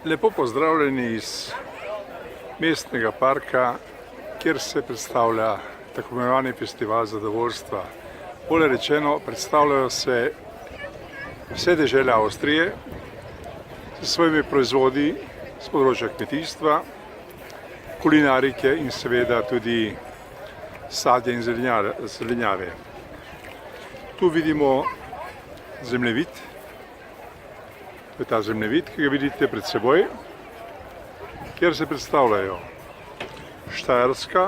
Lepo pozdravljeni iz mestnega parka, kjer se predstavlja tako imenovani festival zadovoljstva. Bolje rečeno, predstavljajo se vse dežele Avstrije s svojimi proizvodi z področja kmetijstva, kulinarike in seveda tudi sadja in zelenjave. Tu vidimo zemljevid. To je ta zemljevid, ki ga vidite pred seboj, kjer se predstavljajo Štajerska,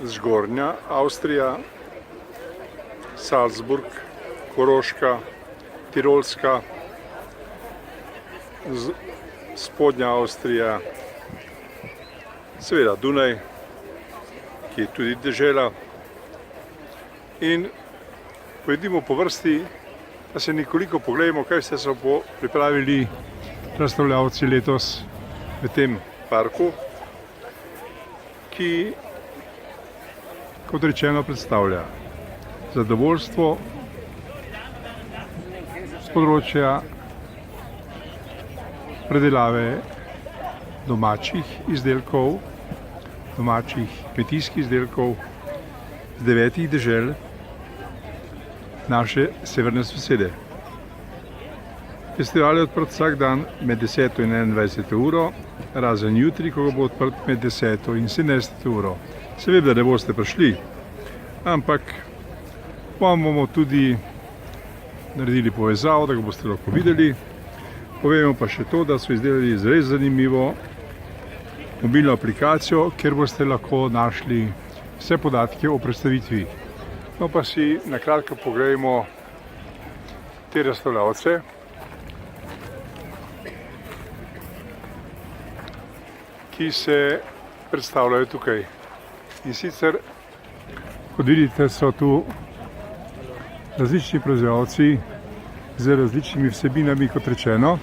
Zgornja Avstrija, Salzburg, Koroška, Tirolska, Spodnja Avstrija, seveda Dunaj, ki je tudi dežela. In pojdimo po vrsti, da se nekoliko pogledamo, kaj vse so pripravili razstavljavci letos v tem parku, ki, kot rečeno, predstavlja zadovoljstvo z področja predelave domačih izdelkov, domačih kmetijskih izdelkov z 9 dežel naše severne sosede. Festival je odprt vsak dan med 10. in 21. uro, razen jutri, ko bo odprt med 10. in 17. uro. Se vem, da ne boste prišli, ampak vam bomo tudi naredili povezavo, da ga boste lahko videli. Povemo pa še to, da so izdelali res zanimivo mobilno aplikacijo, kjer boste lahko našli vse podatke o predstavitvi. No pa si na kratko pogledamo te razstavljavce. Ki se predstavljajo tukaj. In sicer, kot vidite, so tu različni proizvajalci z različnimi vsebinami, kot rečeno.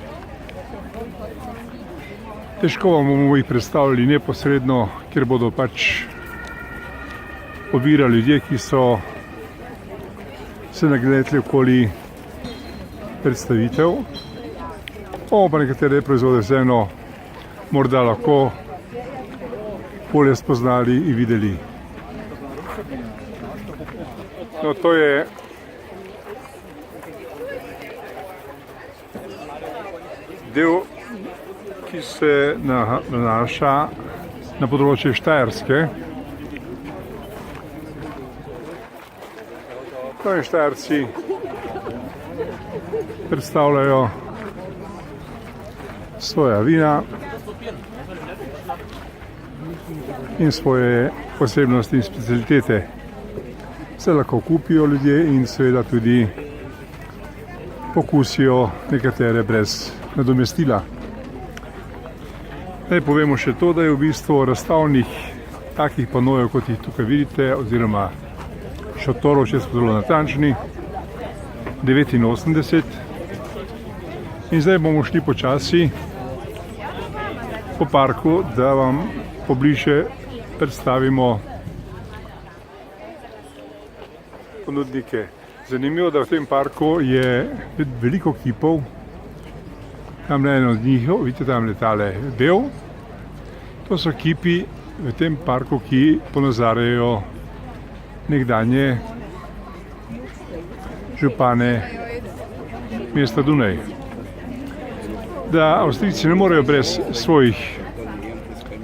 Težko vam bomo jih predstavili neposredno, ker bodo pač ovirali ljudje, ki so se nagnetli okoli predstavitev. Bomo pa nekatere proizvode vseeno morda lahko bolje spoznali in videli. No, to je del, ki se nanaša na področje Štajerske. No in Štajerci predstavljajo svoja vina in svoje posebnosti in specialitete. Se lahko kupijo ljudje in seveda tudi pokusijo nekatere brez nadomestila. Naj povemo še to, da je v bistvu razstavnih takih panojev, kot jih tukaj vidite, oziroma šotorov, če smo zelo natančni, 89. In zdaj bomo šli počasi po parku, da vam pobliže predstavimo ponudnike. Zanimivo, da v tem parku je veliko kipov. Tam je eno od njih, vidite tam letale Bel. To so kipi v tem parku, ki ponazarjajo nekdanje župane mesta Dunaj. Da Avstrijci ne morejo brez svojih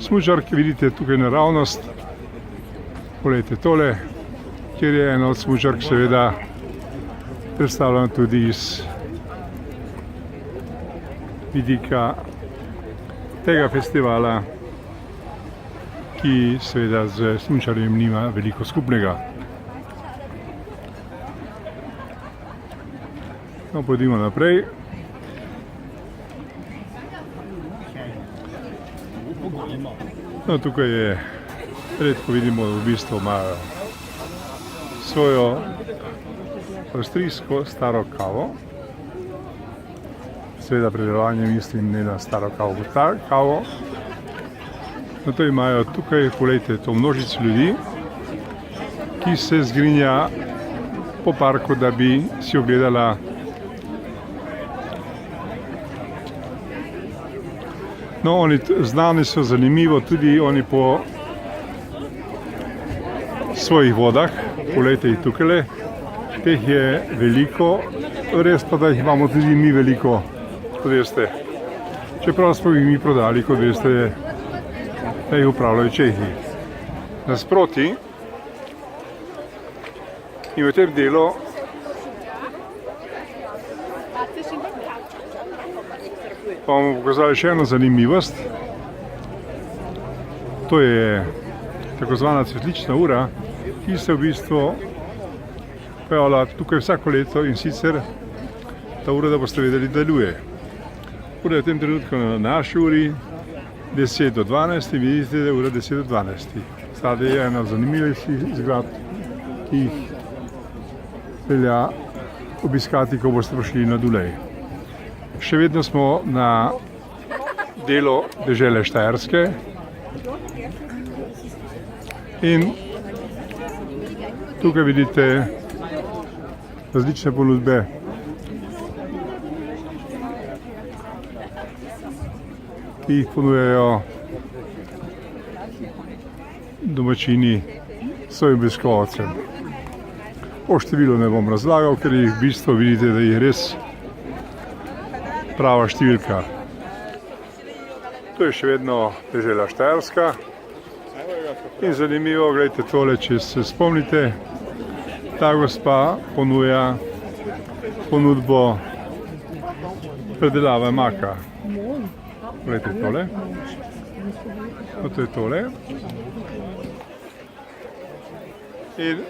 smučark, vidite tukaj naravnost. Poglejte tole, kjer je ena od smučark seveda predstavljena tudi iz vidika tega festivala, ki seveda z smučarjem nima veliko skupnega. No, pojdimo naprej. No, tukaj je, redko vidimo, da v bistvu imajo svojo avstrijsko staro kavo. Seveda predelovanje mislim ne na staro kavo, kot ta kavo. Zato imajo tukaj, poglejte, to množico ljudi, ki se zgrinja po parku, da bi si ogledala no, oni znani so zanimivo tudi oni po svojih vodah. Poglejte jih tukaj, teh je veliko, res pa da jih imamo tudi mi veliko, kot veste. Čeprav smo jih mi prodali, kot veste, da jih upravljajo Čehi. Nasproti in v tem delu pa bomo pokazali še eno zanimivost. To je tako zvana cvetlična ura, ki se v bistvu pojavlja tukaj vsako leto in sicer ta ura, da boste vedeli, deluje. Ura je v tem trenutku na naši uri 10 do 12 in vidite, da je ura 10 do 12. Zadaj je ena zanimivih zgradb, ki jih velja obiskati, ko boste prišli na Dunaj. Še vedno smo na delu dežele Štajerske in tukaj vidite različne ponudbe. Ki jih ponujajo domačini svojim obiskovalcem. O številu ne bom razlagal, ker jih v bistvu vidite, da jih res prava številka. To je še vedno dežela Štajerska in zanimivo, gledajte tole, če se spomnite, ta gospa ponuja ponudbo predelave maka. Gledajte tole, to je tole in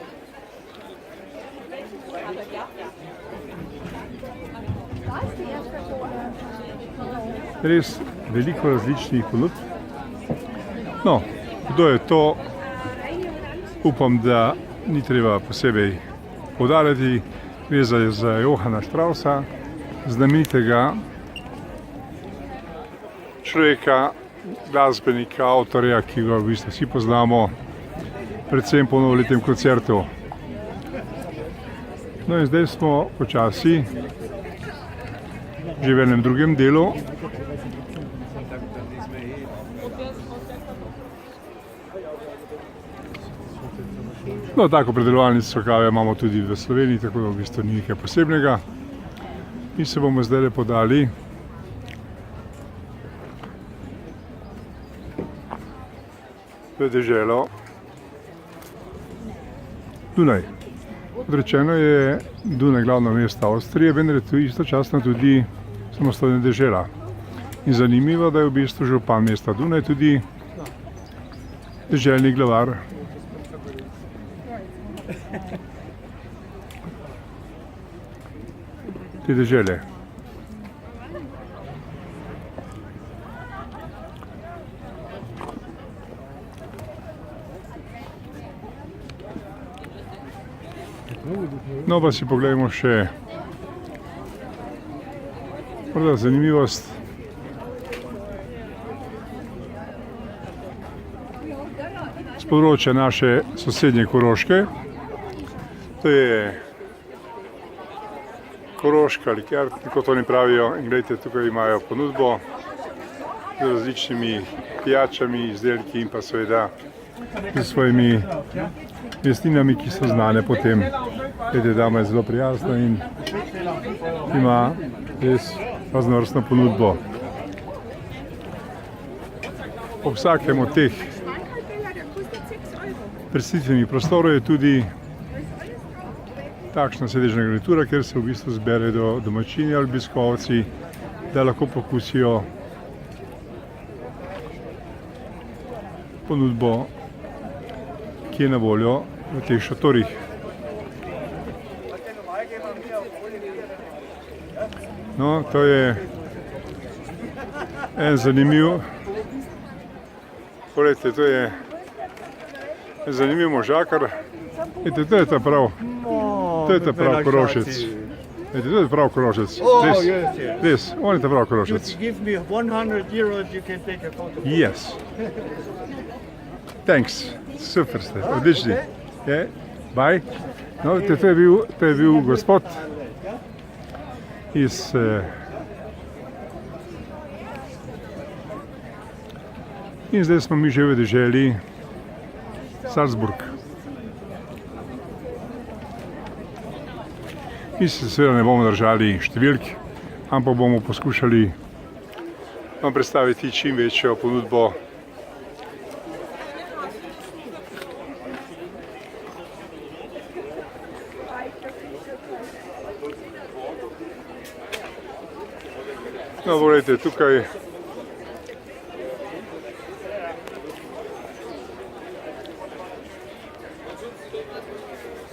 res veliko različnih ponudb. No, kdo je to, upam, da ni treba posebej poudarjati. Gre za Johana Straussa, znamenitega človeka, glasbenika, avtorja, ki ga v bistvu vsi poznamo, predvsem po novoletnem koncertu. No in zdaj smo počasi že v enem drugem delu. No, tako predelovalnico kave imamo tudi v Sloveniji, tako da v bistvu ni nekaj posebnega. Mi se bomo zdaj podali v deželo Dunaj. Odrečeno je Dunaj glavno mesto Avstrije, vendar je tu istočasno tudi samostojna dežela. In zanimivo, da je v bistvu župan mesta Dunaj tudi deželni glavar te dežele. No, pa si pogledamo še morda zanimivost. Z področja naše sosednje Koroške. To je Koroška liker, kot oni pravijo, in gledajte, tukaj imajo ponudbo z različnimi pijačami, izdelki in pa seveda s svojimi mesninami, ki so znane potem. Gledajte, dama je zelo prijazna in ima res raznovrstno ponudbo. Ob vsakem od teh predstavitvenih prostorov je tudi takšna sedežna garnitura, kjer se v bistvu zberejo domačini ali obiskovalci, da lahko pokusijo ponudbo, ki je na voljo v teh šatorih. No, to je en zanimiv, poglejte, to je zanimiv možakar. Vidite, to je ta prav. To je ta prav Korošec. Vidite, to je prav Korošec. Res, on je ta prav Korošec. Yes. Thanks. Super ste, odlični. Baj. No, to je bil gospod iz in zdaj smo mi že v deželi Salzburg. Mi se seveda ne bomo držali številk, ampak bomo poskušali vam predstaviti čim večjo ponudbo no, poglejte, tukaj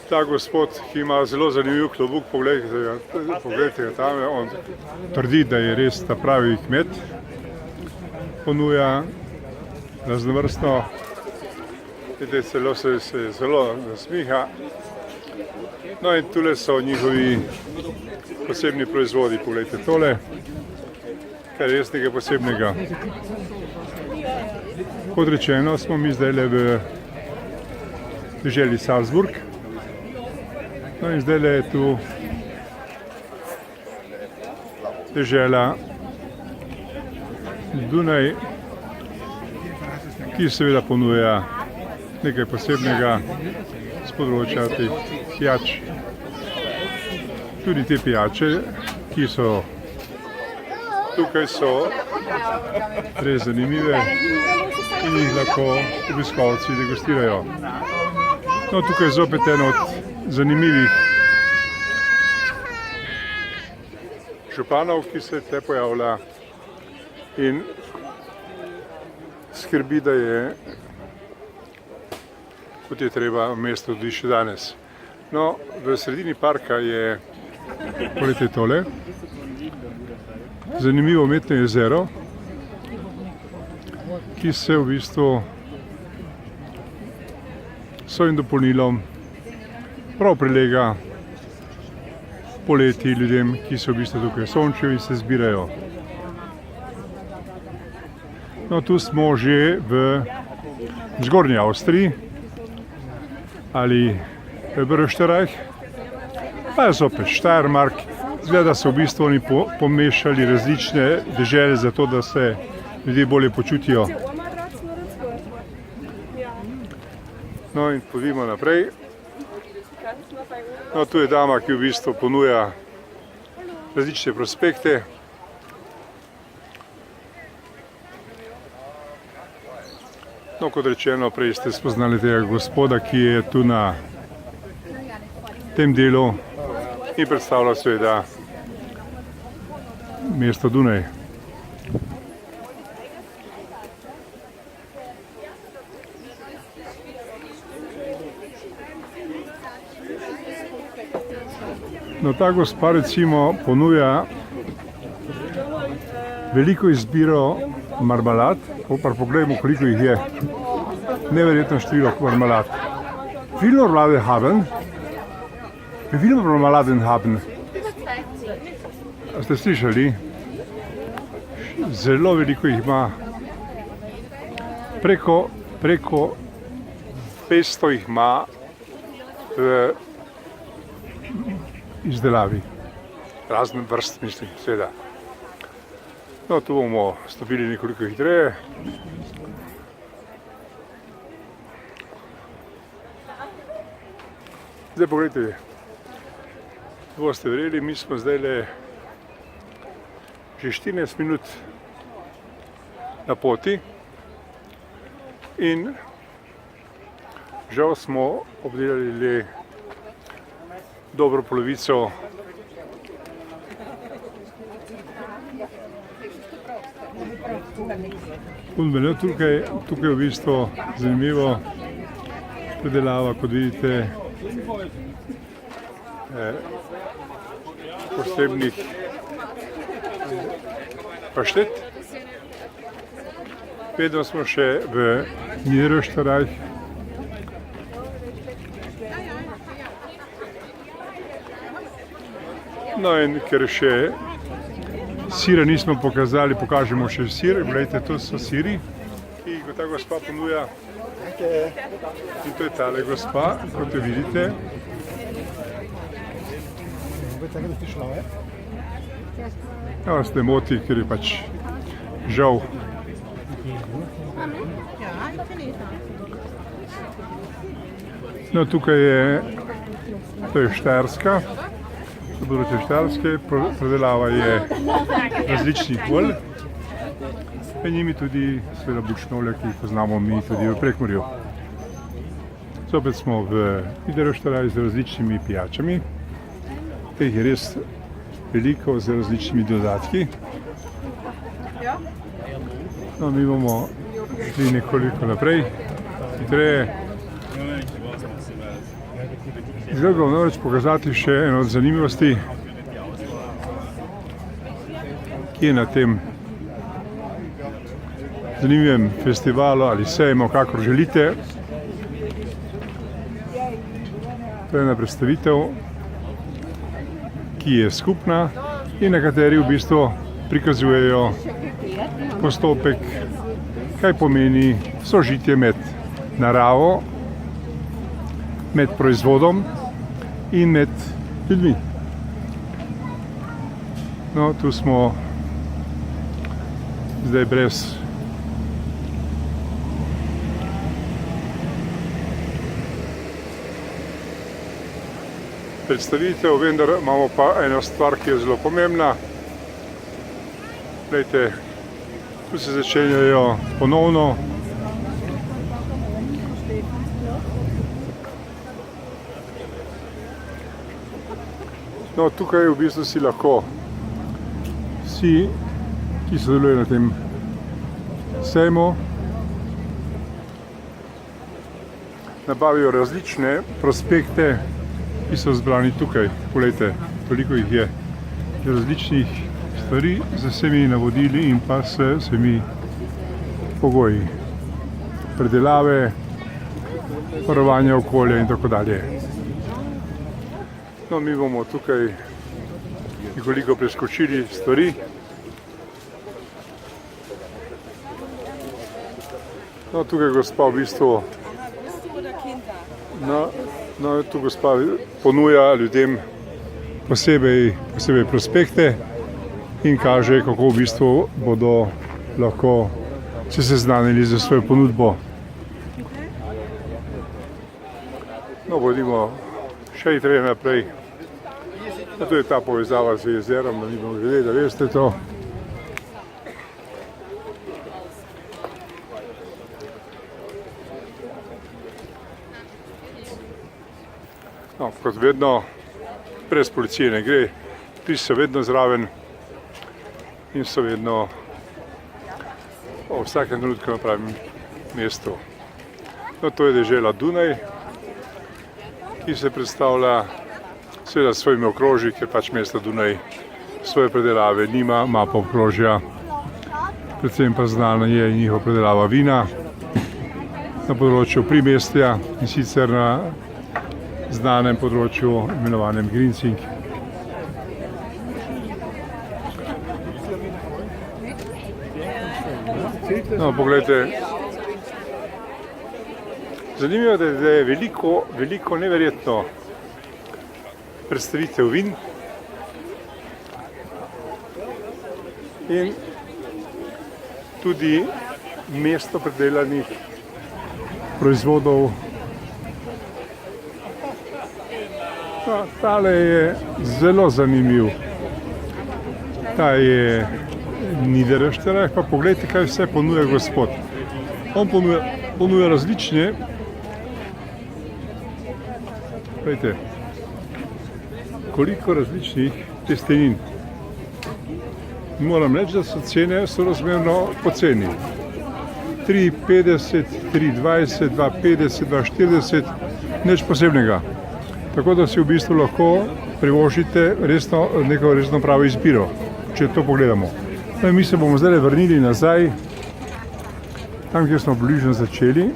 ta gospod, ki ima zelo zanimiv klobuk, pogledajte ga tam, on trdi, da je res ta pravi kmet, ponuja raznovrstno, vidite, celo se zelo nasmiha. No in tule so njihovi posebni proizvodi, pogledajte tole, kar je res nekaj posebnega. Kot rečeno, smo mi zdaj v deželi Salzburg. No in zdaj je tu dežela Dunaj, ki seveda ponuja nekaj posebnega z področja teh pijač. Tudi te pijače, ki so tukaj, so res zanimive in jih lahko obiskovalci degustirajo. No, tukaj je zopet eno od zanimivih županov, ki se tle pojavlja in skrbi, da je, kot je treba, mesto tudi še danes. No, v sredini parka je, poglejte tole, zanimivo umetno jezero, ki se v bistvu svojim dopolnilom prav prilega poleti ljudem, ki so v bistvu tukaj sončijo in se zbirajo. No, tu smo že v Zgornji Avstriji ali Oberösterreich, pa je zopet Steiermark. Zgleda, da so v bistvu oni pomešali različne dežele zato, da se ljudje bolje počutijo. No in pojdimo naprej. No, tu je dama, ki v bistvu ponuja različne prospekte. No, kot rečeno, prej ste spoznali tega gospoda, ki je tu na tem delu in predstavlja seveda mesto Dunaj. No, ta gospa recimo ponuja veliko izbiro marmelad, pa pogledajmo, koliko jih je. Neverjetno število marmelad. Wie viele Marmeladen haben? Wie viele Marmeladen haben? Ste slišali? Zelo veliko jih ima. Preko 500 jih ima v izdelavi. Razne vrst, mislim, seveda. No, tu bomo stopili nekoliko hitreje. Zdaj pogledajte, boste verjeli, mi smo zdaj le že 14 minut na poti in žal smo obdelali le dobro polovico ponudbe. Tukaj je v bistvu zanimivo predelava, kot vidite, posebnih paštet. Vedno smo še v Niederösterreich. No in ker še sira nismo pokazali, pokažemo še sir. Gledajte, to so siri, ki jih ta gospa ponuja. In to je tale gospa, kot jo vidite. Ja, vas ne moti, ker je pač žal. No, tukaj je, to je Štajerska, področje Štajerske, predelava je različnih olj. Med njimi tudi seveda bučno olje, ki jih poznamo mi tudi v Prekmurju. Zopet smo v Idrštaraju z različnimi pijačami. Teh je res veliko z različnimi dodatki. No, mi bomo šli nekoliko naprej, hitreje. Zdaj bom namreč pokazati še eno od zanimivosti, ki je na tem zanimivem festivalu ali sejmu, kakor želite. To je ena predstavitev, ki je skupna in na kateri v bistvu prikazujejo postopek, kaj pomeni sožitje med naravo, med proizvodom in med ljudmi. No, tu smo zdaj brez predstavitev, vendar imamo pa eno stvar, ki je zelo pomembna. Glejte, tu se začenjajo ponovno no, tukaj v bistvu si lahko vsi, ki sodelujejo na tem sejmu, nabavijo različne prospekte, ki so zbrani tukaj. Poglejte, toliko jih je različnih stvari z vsemi navodili in pa s vsemi pogoji predelave, varovanja okolja in tako dalje. No, mi bomo tukaj nekoliko preskočili stvari. No, tukaj gospa v bistvu tu gospa ponuja ljudem posebej prospekte in kaže, kako v bistvu bodo lahko se seznanili za svojo ponudbo. No, bodimo še hitreje naprej. Tu je ta povezava z jezerom, da ni bomo vedeli, da veste to. No, kot vedno, brez policije ne gre, ti so vedno zraven in so vedno v vsakem trenutku na pravem mestu. No, to je dežela Dunaj, ki se predstavlja seveda s svojimi okrožji, ker pač mesto Dunaj svoje predelave nima, ima pa okrožja, predvsem pa znana je njihova predelava vina na področju primestja in sicer na znanem področju imenovanem Grinzing. No, poglejte, zanimivo je, da je veliko neverjetno predstavitev vin in tudi mesto predelanih proizvodov. Tale je zelo zanimiv. Ta je Niederösterreich, pa pogledajte, kaj vse ponuja gospod. On ponuja različne, gledajte, koliko različnih testenin. Moram reči, da so cene sorazmerno poceni. 3,50, 3,20, 2,50, 2,40, nič posebnega. Tako da si v bistvu lahko privoščite neko resno pravo izbiro, če to pogledamo. No, mi se bomo zdaj vrnili nazaj, tam, kjer smo bližno začeli.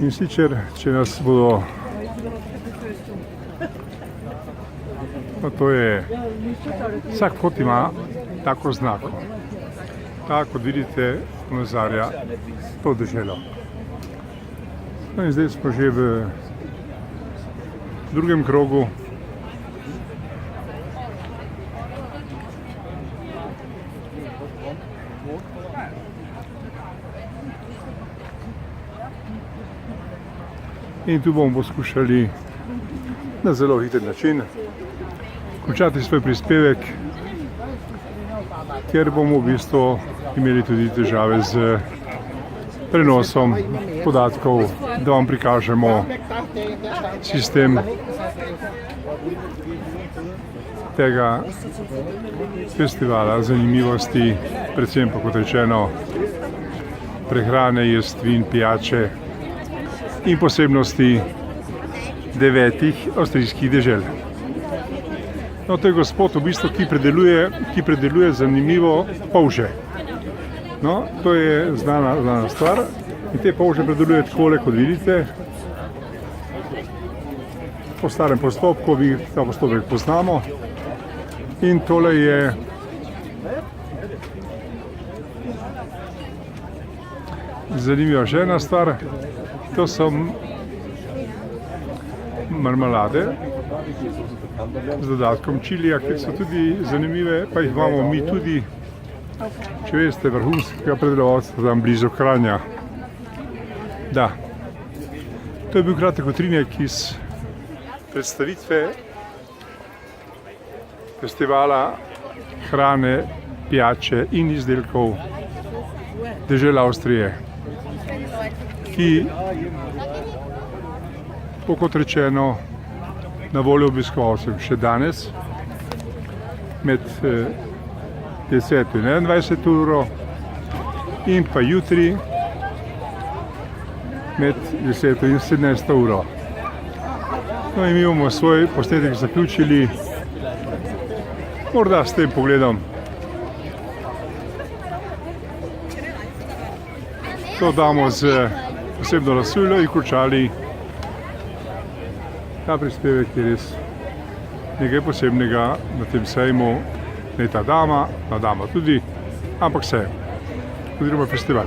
In sicer, če nas bodo... No, to je... Vsak pot ima tako znako. Ta, kot vidite, ponazarja to deželo. No in zdaj smo že v drugem krogu. In tu bomo poskušali na zelo hiter način končati svoj prispevek, ker bomo v bistvu imeli tudi težave z prenosom podatkov, da vam prikažemo sistem tega festivala zanimivosti, predvsem pa kot rečeno prehrane, jestvin, pijače in posebnosti 9 avstrijskih dežel. No, to je gospod v bistvu, ki predeluje zanimivo polže. No, to je znana stvar in te polže predeluje takole, kot vidite, po starem postopku, vi ta postopek poznamo. In tole je zanimiva še ena stvar. To so marmelade z dodatkom čilija, ki so tudi zanimive, pa jih imamo mi tudi, če veste, vrhunskega predelovalca tam blizu Kranja. Da, to je bil kratek utrinek iz predstavitve festivala hrane, pijače in izdelkov dežel Avstrije, ki bo, kot rečeno, na voljo obiskovalcem še danes med 10 in 21 uro in pa jutri med 10 in 17 uro. No in mi bomo svoj posnetek zaključili morda s tem pogledom. To damo z posebno razsuljo in končali. Ta prispevek je res nekaj posebnega na tem sejmu, ne ta dama, ta dama tudi, ampak sejem, oziroma festival.